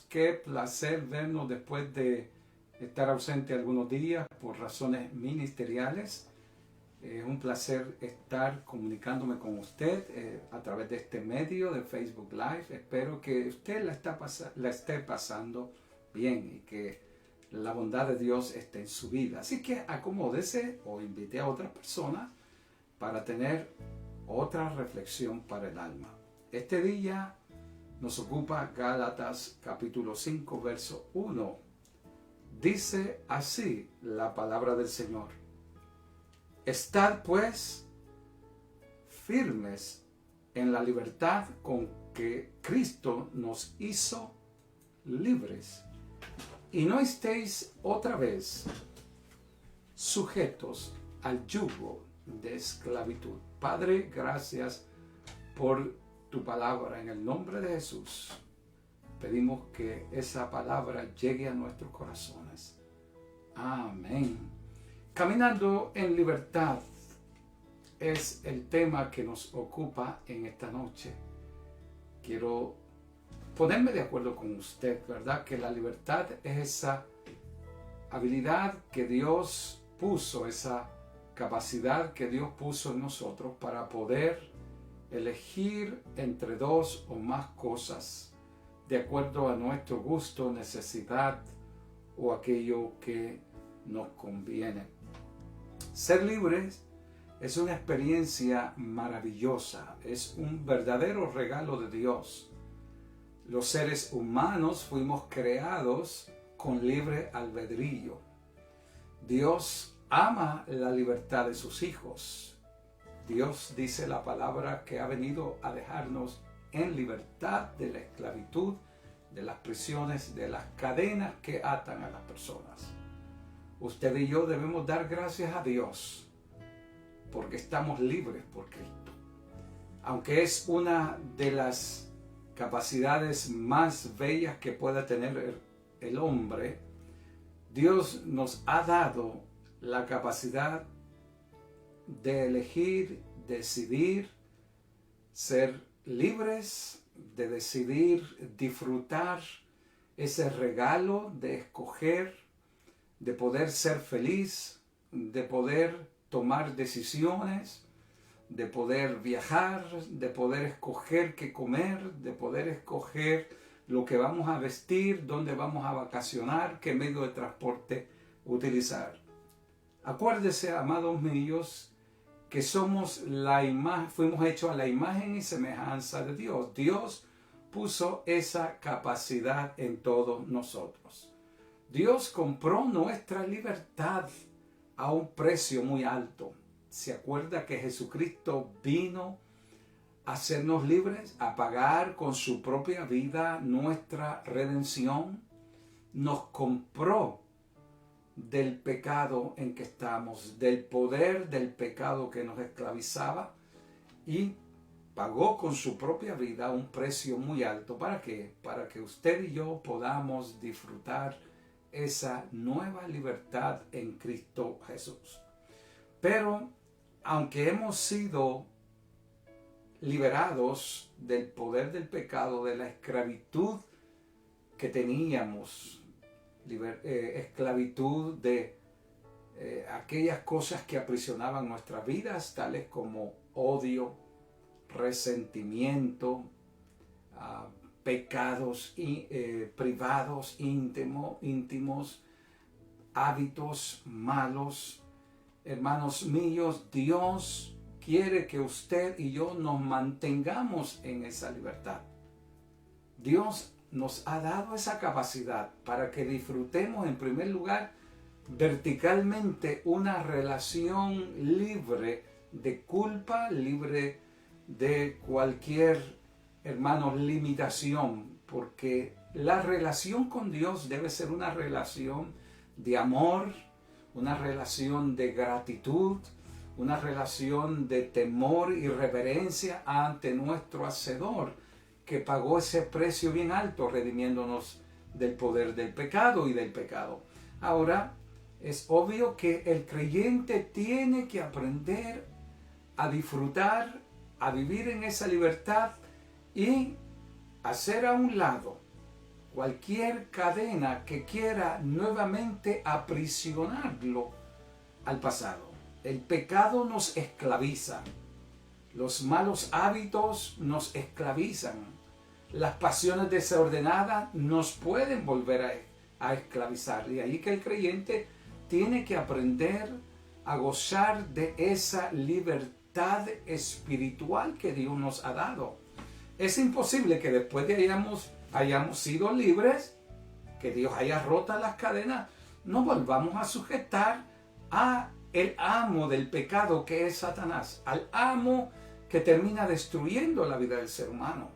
qué placer vernos después de estar ausente algunos días por razones ministeriales. Es un placer estar comunicándome con usted a través de este medio de Facebook Live. Espero que usted la esté pasando bien y que la bondad de Dios esté en su vida. Así que acomódese o invite a otras personas para tener otra reflexión para el alma. Este día nos ocupa Gálatas capítulo 5, verso 1. Dice así la palabra del Señor: Estad pues firmes en la libertad con que Cristo nos hizo libres, y no estéis otra vez sujetos al yugo de esclavitud. Padre, gracias por tu palabra. En el nombre de Jesús pedimos que esa palabra llegue a nuestros corazones. Amén. Caminando en libertad es el tema que nos ocupa en esta noche. Quiero ponerme de acuerdo con usted, ¿verdad? Que la libertad es esa habilidad que Dios puso, esa capacidad que Dios puso en nosotros para poder elegir entre dos o más cosas de acuerdo a nuestro gusto, necesidad o aquello que nos conviene. Ser libres es una experiencia maravillosa, es un verdadero regalo de Dios. Los seres humanos fuimos creados con libre albedrío. Dios ama la libertad de sus hijos. Dios dice la palabra que ha venido a dejarnos en libertad de la esclavitud, de las prisiones, de las cadenas que atan a las personas. Usted y yo debemos dar gracias a Dios porque estamos libres por Cristo. Aunque es una de las capacidades más bellas que pueda tener el hombre, Dios nos ha dado la capacidad de elegir, decidir, ser libres, de decidir disfrutar ese regalo de escoger, de poder ser feliz, de poder tomar decisiones, de poder viajar, de poder escoger qué comer, de poder escoger lo que vamos a vestir, dónde vamos a vacacionar, qué medio de transporte utilizar. Acuérdese, amados míos, que fuimos hechos a la imagen y semejanza de Dios. Dios puso esa capacidad en todos nosotros. Dios compró nuestra libertad a un precio muy alto. ¿Se acuerda que Jesucristo vino a hacernos libres, a pagar con su propia vida nuestra redención? Nos compró del pecado en que estamos, del poder del pecado que nos esclavizaba, y pagó con su propia vida un precio muy alto. ¿Para qué? Para que usted y yo podamos disfrutar esa nueva libertad en Cristo Jesús. Pero aunque hemos sido liberados del poder del pecado, de la esclavitud que teníamos, esclavitud de aquellas cosas que aprisionaban nuestras vidas, tales como odio, resentimiento, pecados privados, íntimos, hábitos malos. Hermanos míos, Dios quiere que usted y yo nos mantengamos en esa libertad. Dios nos ha dado esa capacidad para que disfrutemos, en primer lugar, verticalmente una relación libre de culpa, libre de cualquier, hermanos, limitación, porque la relación con Dios debe ser una relación de amor, una relación de gratitud, una relación de temor y reverencia ante nuestro Hacedor, que pagó ese precio bien alto, redimiéndonos del poder del pecado y del pecado. Ahora, es obvio que el creyente tiene que aprender a disfrutar, a vivir en esa libertad y hacer a un lado cualquier cadena que quiera nuevamente aprisionarlo al pasado. El pecado nos esclaviza. Los malos hábitos nos esclavizan. Las pasiones desordenadas nos pueden volver a esclavizar. Y ahí que el creyente tiene que aprender a gozar de esa libertad espiritual que Dios nos ha dado. Es imposible que después de hayamos sido libres, que Dios haya roto las cadenas, no volvamos a sujetar a el amo del pecado que es Satanás, al amo que termina destruyendo la vida del ser humano.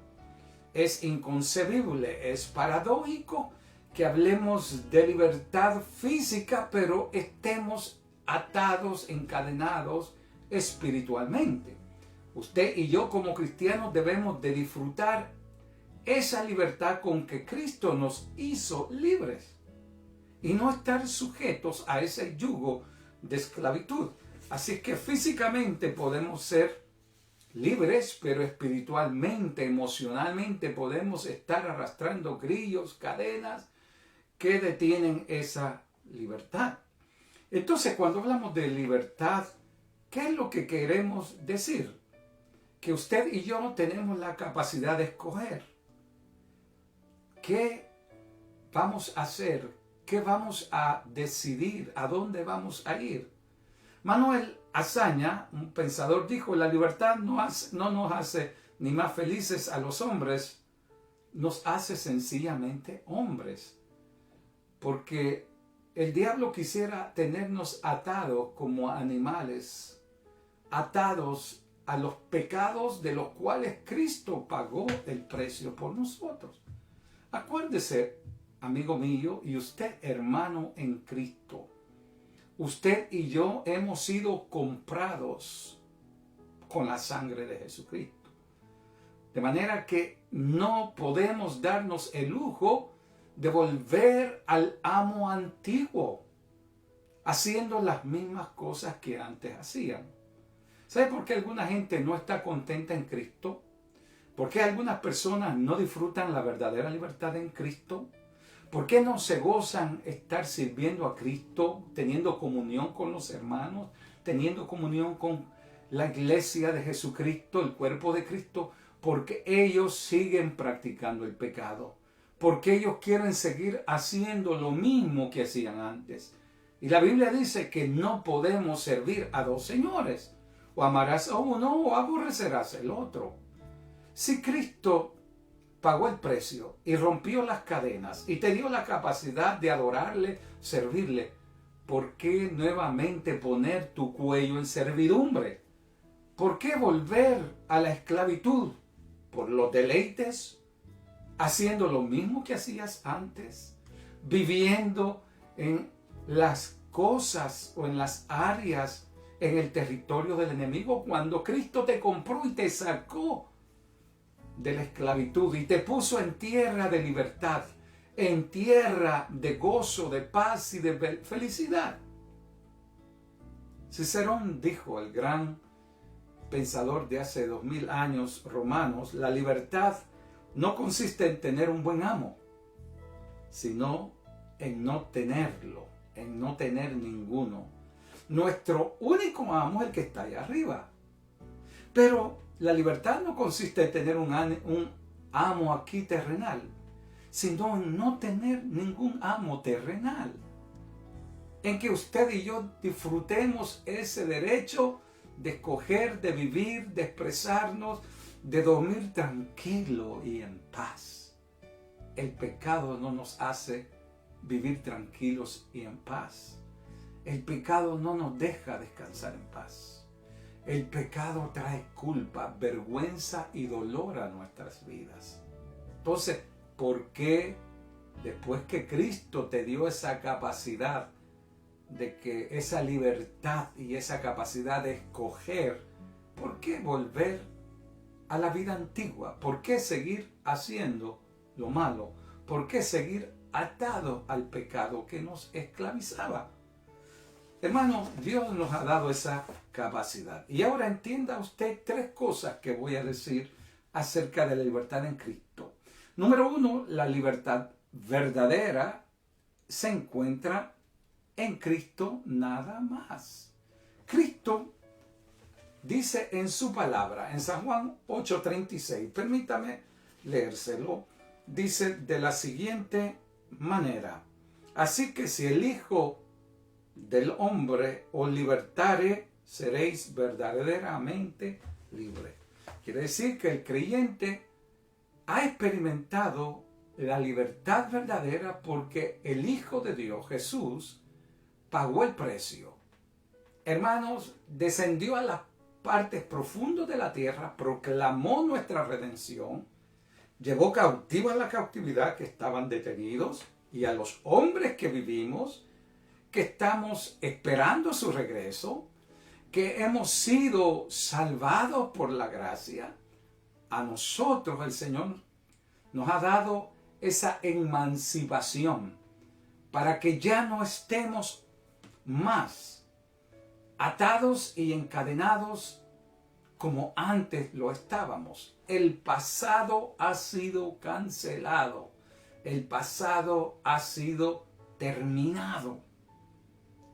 Es inconcebible, es paradójico que hablemos de libertad física, pero estemos atados, encadenados espiritualmente. Usted y yo como cristianos debemos de disfrutar esa libertad con que Cristo nos hizo libres y no estar sujetos a ese yugo de esclavitud. Así que físicamente podemos ser libres, pero espiritualmente, emocionalmente podemos estar arrastrando grillos, cadenas que detienen esa libertad. Entonces, cuando hablamos de libertad, ¿qué es lo que queremos decir? Que usted y yo tenemos la capacidad de escoger qué vamos a hacer, qué vamos a decidir, a dónde vamos a ir. Manuel Azaña, un pensador, dijo: la libertad no nos hace ni más felices a los hombres, nos hace sencillamente hombres. Porque el diablo quisiera tenernos atados como animales, atados a los pecados de los cuales Cristo pagó el precio por nosotros. Acuérdese, amigo mío, y usted, hermano en Cristo, usted y yo hemos sido comprados con la sangre de Jesucristo. De manera que no podemos darnos el lujo de volver al amo antiguo, haciendo las mismas cosas que antes hacían. ¿Sabe por qué alguna gente no está contenta en Cristo? ¿Por qué algunas personas no disfrutan la verdadera libertad en Cristo? ¿Por qué no se gozan estar sirviendo a Cristo, teniendo comunión con los hermanos, teniendo comunión con la iglesia de Jesucristo, el cuerpo de Cristo? Porque ellos siguen practicando el pecado. Porque ellos quieren seguir haciendo lo mismo que hacían antes. Y la Biblia dice que no podemos servir a dos señores. O amarás a uno o aborrecerás al otro. Si Cristo pagó el precio y rompió las cadenas y te dio la capacidad de adorarle, servirle, ¿por qué nuevamente poner tu cuello en servidumbre? ¿Por qué volver a la esclavitud? ¿Por los deleites? ¿Haciendo lo mismo que hacías antes? ¿Viviendo en las cosas o en las áreas, en el territorio del enemigo, cuando Cristo te compró y te sacó de la esclavitud y te puso en tierra de libertad, en tierra de gozo, de paz y de felicidad? Cicerón dijo, el gran pensador de hace 2000 años, romanos, la libertad no consiste en tener un buen amo, sino en no tenerlo, en no tener ninguno. Nuestro único amo es el que está allá arriba. Pero la libertad no consiste en tener un amo aquí terrenal, sino en no tener ningún amo terrenal. En que usted y yo disfrutemos ese derecho de escoger, de vivir, de expresarnos, de dormir tranquilo y en paz. El pecado no nos hace vivir tranquilos y en paz. El pecado no nos deja descansar en paz. El pecado trae culpa, vergüenza y dolor a nuestras vidas. Entonces, ¿por qué después que Cristo te dio esa capacidad de que esa libertad y esa capacidad de escoger, por qué volver a la vida antigua? ¿Por qué seguir haciendo lo malo? ¿Por qué seguir atado al pecado que nos esclavizaba? Hermano, Dios nos ha dado esa capacidad. Y ahora entienda usted 3 cosas que voy a decir acerca de la libertad en Cristo. Número 1, la libertad verdadera se encuentra en Cristo nada más. Cristo dice en su palabra, en San Juan 8:36, permítame leérselo, dice de la siguiente manera: así que si el Hijo del Hombre os libertare, seréis verdaderamente libres. Quiere decir que el creyente ha experimentado la libertad verdadera porque el Hijo de Dios, Jesús, pagó el precio. Hermanos, descendió a las partes profundas de la tierra, proclamó nuestra redención, llevó cautiva la cautividad que estaban detenidos y a los hombres que vivimos, que estamos esperando su regreso, que hemos sido salvados por la gracia. A nosotros el Señor nos ha dado esa emancipación para que ya no estemos más atados y encadenados como antes lo estábamos. El pasado ha sido cancelado. El pasado ha sido terminado.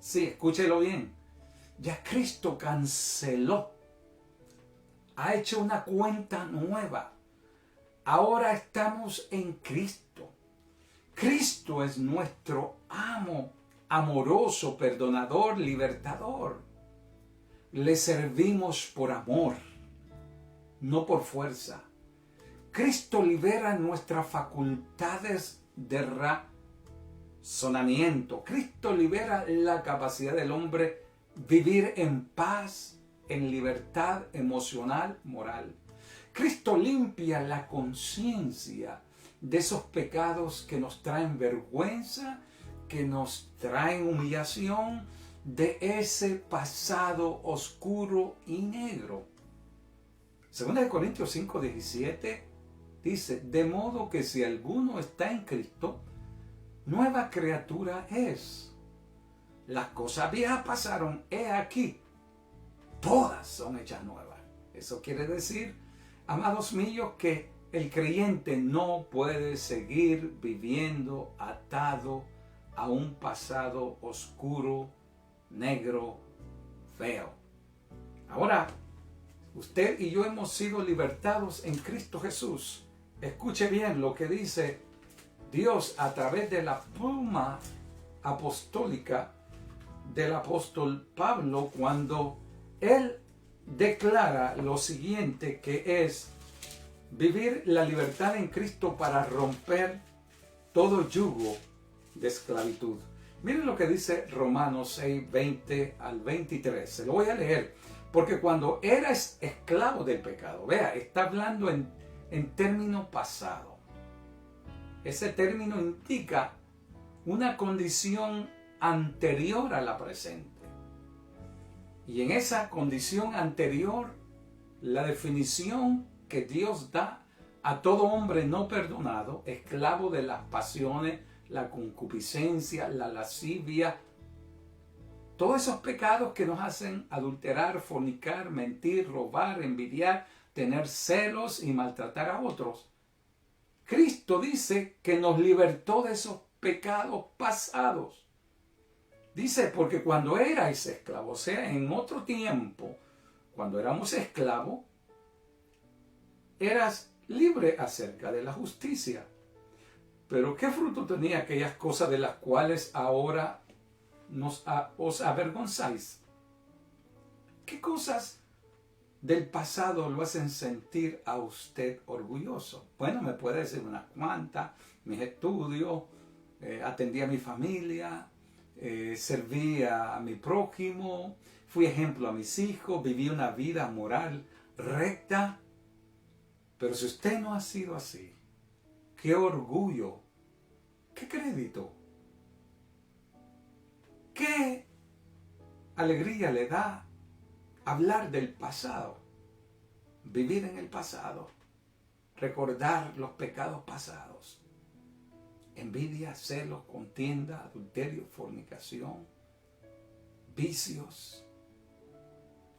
Sí, escúchelo bien. Ya Cristo canceló. Ha hecho una cuenta nueva. Ahora estamos en Cristo. Cristo es nuestro amo, amoroso, perdonador, libertador. Le servimos por amor, no por fuerza. Cristo libera nuestras facultades de razonamiento. Cristo libera la capacidad del hombre vivir en paz, en libertad emocional, moral. Cristo limpia la conciencia de esos pecados que nos traen vergüenza, que nos traen humillación, de ese pasado oscuro y negro. 2 Corintios 5:17 dice: de modo que si alguno está en Cristo, nueva criatura es. Las cosas viejas pasaron, he aquí, todas son hechas nuevas. Eso quiere decir, amados míos, que el creyente no puede seguir viviendo atado a un pasado oscuro, negro, feo. Ahora, usted y yo hemos sido libertados en Cristo Jesús. Escuche bien lo que dice Dios a través de la pluma apostólica del apóstol Pablo cuando él declara lo siguiente, que es vivir la libertad en Cristo para romper todo yugo de esclavitud. Miren lo que dice Romanos 6, 20 al 23. Se lo voy a leer. Porque cuando eras esclavo del pecado, vea, está hablando en término pasado. Ese término indica una condición anterior a la presente. Y en esa condición anterior, la definición que Dios da a todo hombre no perdonado, esclavo de las pasiones, la concupiscencia, la lascivia, todos esos pecados que nos hacen adulterar, fornicar, mentir, robar, envidiar, tener celos y maltratar a otros. Cristo dice que nos libertó de esos pecados pasados. Dice, porque cuando erais esclavos, o sea, en otro tiempo, cuando éramos esclavos, eras libre acerca de la justicia. Pero ¿qué fruto tenía aquellas cosas de las cuales ahora os avergonzáis? ¿Qué cosas del pasado lo hacen sentir a usted orgulloso? Bueno, me puede decir unas cuantas: mis estudios, atendí a mi familia, serví a mi prójimo, fui ejemplo a mis hijos, viví una vida moral recta. Pero si usted no ha sido así, qué orgullo, qué crédito, qué alegría le da hablar del pasado, vivir en el pasado, recordar los pecados pasados: envidia, celos, contienda, adulterio, fornicación, vicios,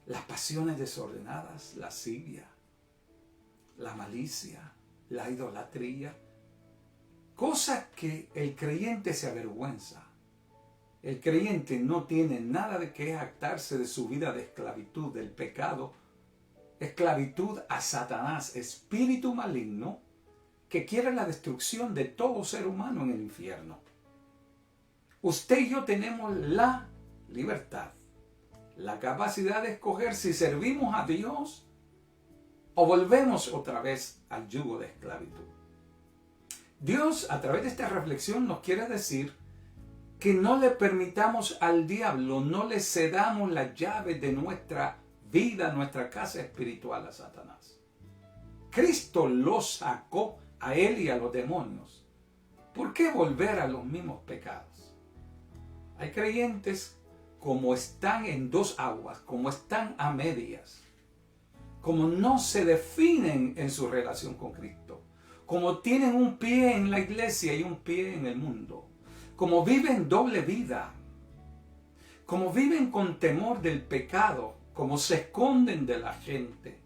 las pasiones desordenadas, lascivia, la malicia, la idolatría, cosas que el creyente se avergüenza. El creyente no tiene nada de qué jactarse de su vida de esclavitud, del pecado, esclavitud a Satanás, espíritu maligno que quiere la destrucción de todo ser humano en el infierno. Usted y yo tenemos la libertad, la capacidad de escoger si servimos a Dios o volvemos otra vez al yugo de esclavitud. Dios, a través de esta reflexión, nos quiere decir que no le permitamos al diablo, no le cedamos las llaves de nuestra vida, nuestra casa espiritual a Satanás. Cristo lo sacó a él y a los demonios. ¿Por qué volver a los mismos pecados? Hay creyentes como están en dos aguas, como están a medias, como no se definen en su relación con Cristo, como tienen un pie en la iglesia y un pie en el mundo, como viven doble vida, como viven con temor del pecado, como se esconden de la gente,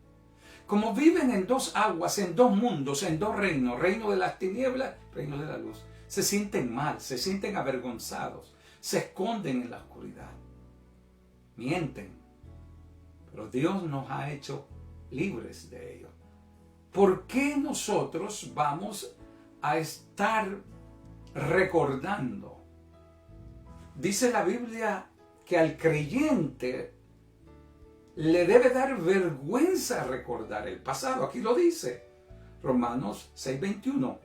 como viven en dos aguas, en dos mundos, en dos reinos, reino de las tinieblas, reino de la luz. Se sienten mal, se sienten avergonzados, se esconden en la oscuridad, mienten, pero Dios nos ha hecho libres de ello. ¿Por qué nosotros vamos a estar recordando? Dice la Biblia que al creyente le debe dar vergüenza recordar el pasado. Aquí lo dice Romanos 6:21.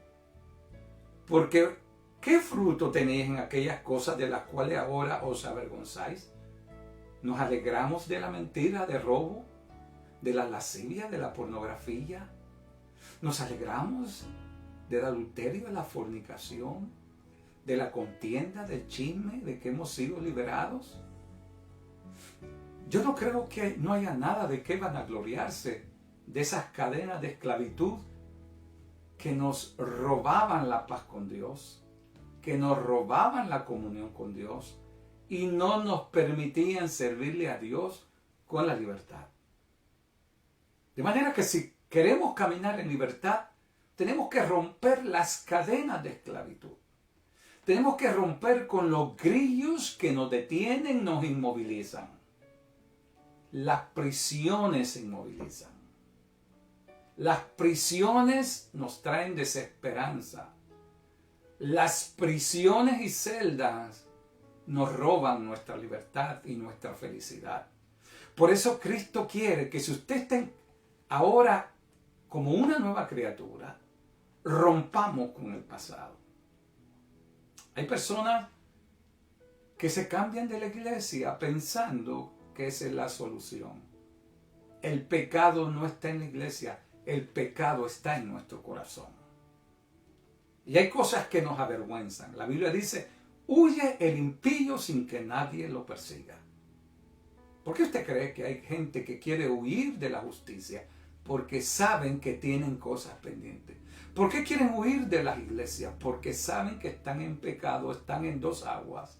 Porque ¿qué fruto tenéis en aquellas cosas de las cuales ahora os avergonzáis? ¿Nos alegramos de la mentira, de robo, de la lascivia, de la pornografía? ¿Nos alegramos del adulterio, de la fornicación, de la contienda, del chisme, de que hemos sido liberados? Yo no creo que no haya nada de qué vanagloriarse de esas cadenas de esclavitud que nos robaban la paz con Dios, que nos robaban la comunión con Dios y no nos permitían servirle a Dios con la libertad. De manera que si queremos caminar en libertad, tenemos que romper las cadenas de esclavitud. Tenemos que romper con los grillos que nos detienen, nos inmovilizan. Las prisiones se inmovilizan. Las prisiones nos traen desesperanza. Las prisiones y celdas nos roban nuestra libertad y nuestra felicidad. Por eso Cristo quiere que si usted está ahora como una nueva criatura, rompamos con el pasado. Hay personas que se cambian de la iglesia pensando que esa es la solución. El pecado no está en la iglesia, el pecado está en nuestro corazón. Y hay cosas que nos avergüenzan. La Biblia dice, huye el impío sin que nadie lo persiga. ¿Por qué usted cree que hay gente que quiere huir de la justicia? Porque saben que tienen cosas pendientes. ¿Por qué quieren huir de las iglesias? Porque saben que están en pecado, están en dos aguas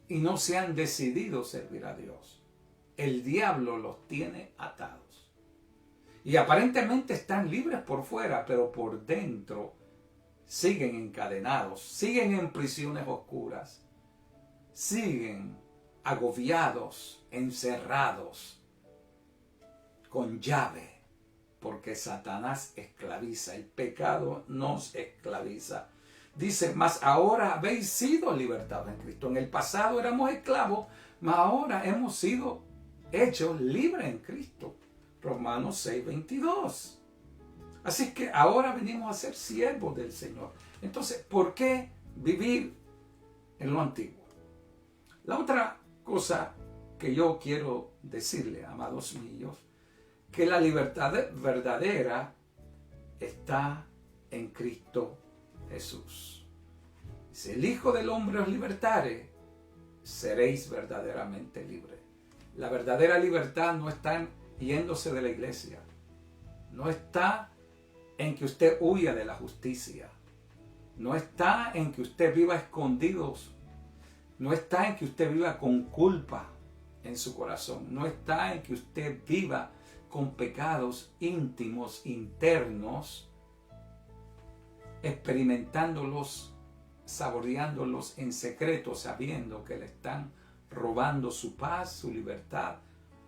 y no se han decidido servir a Dios. El diablo los tiene atados. Y aparentemente están libres por fuera, pero por dentro siguen encadenados, siguen en prisiones oscuras, siguen agobiados, encerrados, con llave. Porque Satanás esclaviza, el pecado nos esclaviza. Dice, mas ahora habéis sido libertados en Cristo. En el pasado éramos esclavos, mas ahora hemos sido hechos libres en Cristo. Romanos 6:22. Así que ahora venimos a ser siervos del Señor. Entonces, ¿por qué vivir en lo antiguo? La otra cosa que yo quiero decirle, amados míos, que la libertad verdadera está en Cristo Jesús. Si el Hijo del Hombre os libertare, seréis verdaderamente libres. La verdadera libertad no está en yéndose de la iglesia. No está en que usted huya de la justicia. No está en que usted viva escondidos. No está en que usted viva con culpa en su corazón. No está en que usted viva con pecados íntimos, internos, experimentándolos, saboreándolos en secreto, sabiendo que le están robando su paz, su libertad,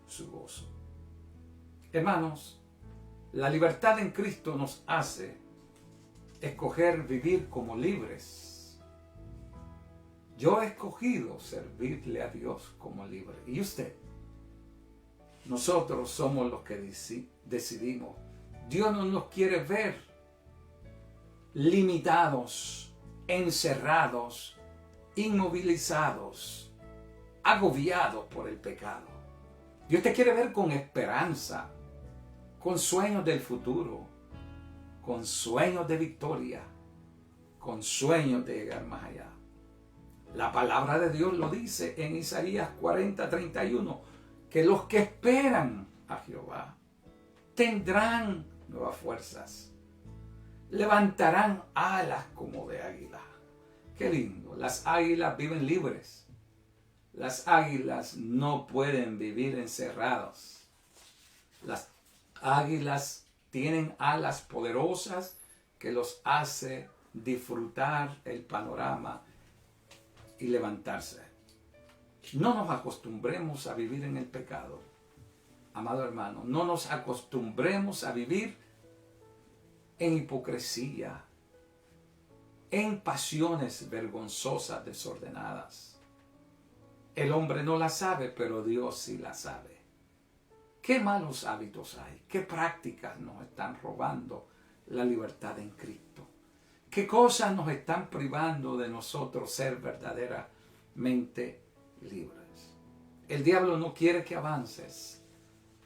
su gozo. Hermanos, la libertad en Cristo nos hace escoger vivir como libres. Yo he escogido servirle a Dios como libre. ¿Y usted? Nosotros somos los que decidimos. Dios no nos quiere ver limitados, encerrados, inmovilizados, agobiados por el pecado. Dios te quiere ver con esperanza, con sueños del futuro, con sueños de victoria, con sueños de llegar más allá. La palabra de Dios lo dice en Isaías 40:31, que los que esperan a Jehová tendrán nuevas fuerzas, levantarán alas como de águila. Qué lindo, las águilas viven libres. Las águilas no pueden vivir encerrados. Las águilas tienen alas poderosas que los hace disfrutar el panorama y levantarse. No nos acostumbremos a vivir en el pecado, amado hermano. No nos acostumbremos a vivir en hipocresía, en pasiones vergonzosas, desordenadas. El hombre no la sabe, pero Dios sí la sabe. ¿Qué malos hábitos hay? ¿Qué prácticas nos están robando la libertad en Cristo? ¿Qué cosas nos están privando de nosotros ser verdaderamente libres? El diablo no quiere que avances.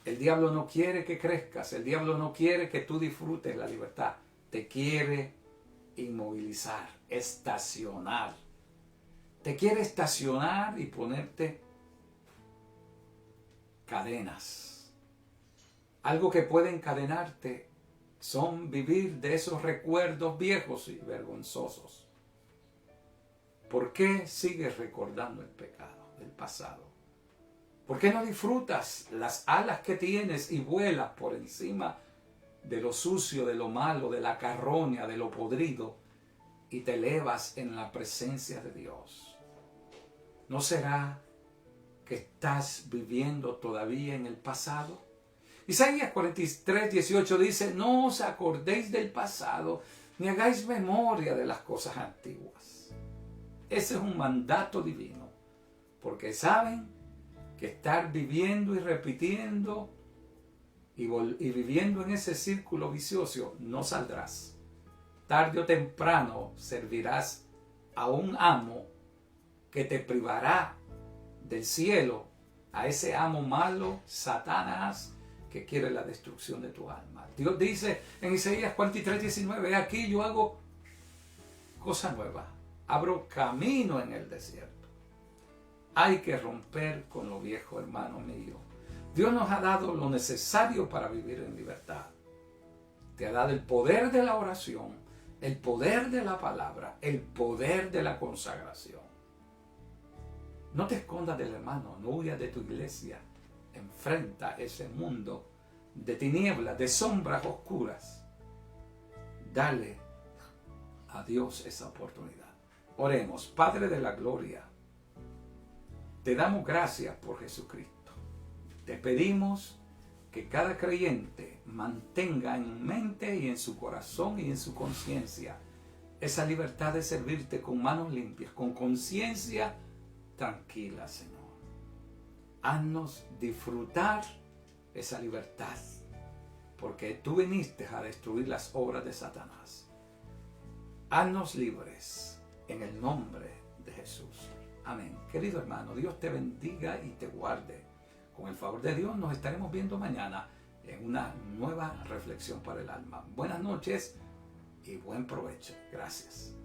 El diablo no quiere que crezcas. El diablo no quiere que tú disfrutes la libertad. Te quiere inmovilizar, estacionar. Te quiere estacionar y ponerte cadenas. Algo que puede encadenarte son vivir de esos recuerdos viejos y vergonzosos. ¿Por qué sigues recordando el pecado del pasado? ¿Por qué no disfrutas las alas que tienes y vuelas por encima de lo sucio, de lo malo, de la carroña, de lo podrido y te elevas en la presencia de Dios? ¿No será que estás viviendo todavía en el pasado? Isaías 43:18 dice: no os acordéis del pasado, ni hagáis memoria de las cosas antiguas. Ese es un mandato divino, porque saben que estar viviendo y repitiendo y viviendo en ese círculo vicioso no saldrás. Tarde o temprano servirás a un amo que te privará del cielo, a ese amo malo, Satanás, que quiere la destrucción de tu alma. Dios dice en Isaías 43:19: aquí yo hago cosa nueva, abro camino en el desierto. Hay que romper con lo viejo, hermano mío. Dios nos ha dado lo necesario para vivir en libertad. Te ha dado el poder de la oración, el poder de la palabra, el poder de la consagración. No te escondas del hermano, no huyas de tu iglesia. Enfrenta ese mundo de tinieblas, de sombras oscuras. Dale a Dios esa oportunidad. Oremos. Padre de la gloria, te damos gracias por Jesucristo. Te pedimos que cada creyente mantenga en mente y en su corazón y en su conciencia esa libertad de servirte con manos limpias, con conciencia tranquila, Señor. Haznos disfrutar esa libertad, porque tú viniste a destruir las obras de Satanás. Haznos libres en el nombre de Jesús. Amén. Querido hermano, Dios te bendiga y te guarde. Con el favor de Dios nos estaremos viendo mañana en una nueva reflexión para el alma. Buenas noches y buen provecho. Gracias.